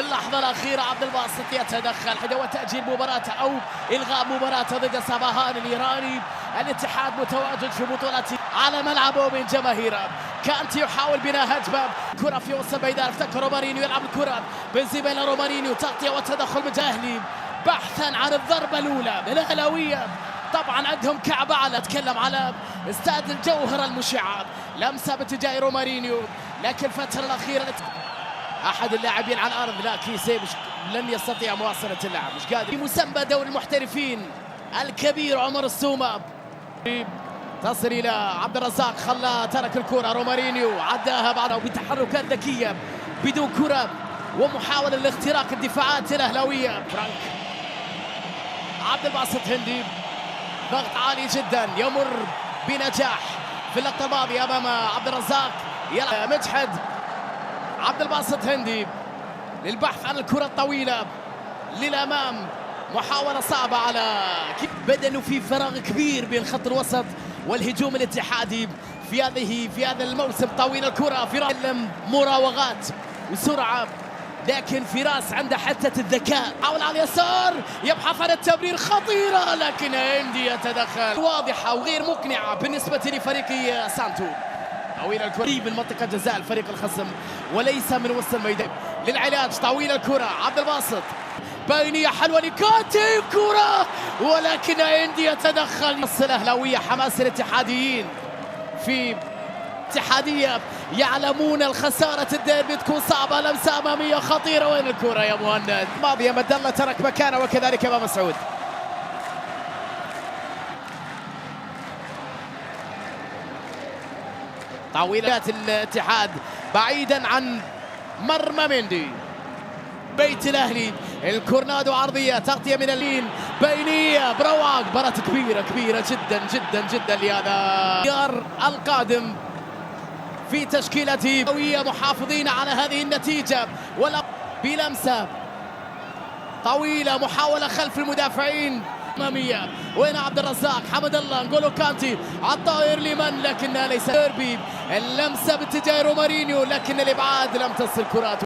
باللحظة الأخيرة عبد الباسط يتدخل وتأجيل مباراته أو إلغاء مباراته ضد ساباهان الإيراني. الاتحاد متواجد في بطولته على ملعبه من جماهيره. كانت يحاول بناء هجمة، كرة في وسط الميدان، افتكر رومارينيو يلعب الكرة بنزيما رومارينيو، تغطية وتدخل من أهلي بحثا عن الضربة الأولى. الأهلاوية طبعا عندهم كعب أعلى، أتكلم على استاد الجوهرة المشعة، لمسة باتجاه رومارينيو، لكن الفترة الأخيرة أحد اللاعبين على الأرض، لا كيسي لن يستطيع مواصلة اللعب، مش قادر. مسمى دوري المحترفين الكبير عمر السومة تصل إلى عبد الرزاق، خلاه ترك الكرة، رومارينيو عداها بعده بتحركات ذكية بدون كرة ومحاولة لاختراق الدفاعات الأهلاوية. فرانك عبد الباسط هندي، ضغط عالي جدا يمر بنجاح في اللقطة الماضية أمام عبد الرزاق. مجحد عبد الباسط هندي للبحث عن الكرة الطويلة للأمام، محاولة صعبة على بدأ في فراغ كبير بين خط الوسط والهجوم الاتحادي في هذا الموسم. طويل الكرة، فراس مراوغات وسرعة، لكن فراس عنده حتة الذكاء، حاول على اليسار يبحث عن التمرير، خطيرة لكن هندي يتدخل، واضحة وغير مقنعة بالنسبة لفريق سانتو. طويل الكرة من منطقة جزاء الفريق الخصم وليس من وسط الميدان للعلاج. طويل الكرة عبد الباسط، بينية حلوة لكاتي، كرة ولكن هندي يتدخل. الأهلاوية حماس الاتحاديين في اتحادية يعلمون الخسارة الديربي تكون صعبة، لمسة أمامية خطيرة. وين الكرة يا مهند؟ ماضية مدلة ترك مكانه وكذلك أمام مسعود. طاولات الاتحاد بعيدا عن مرمى مندي. بيت الاهلي الكورنادو عرضيه، تغطيه من اليمين، بينيه برواق. مباراة كبيره جدا جدا جدا لهذا الخيار القادم في تشكيلته. محافظين على هذه النتيجه ولا بلمسه طويلة، محاولة خلف المدافعين أمامية. وين عبد الرزاق؟ حمد الله، نقولوا كانتي على الطائر لمن، لكنها ليس ديربي. اللمسة باتجاه رومارينيو لكن الإبعاد لم تصل كرات.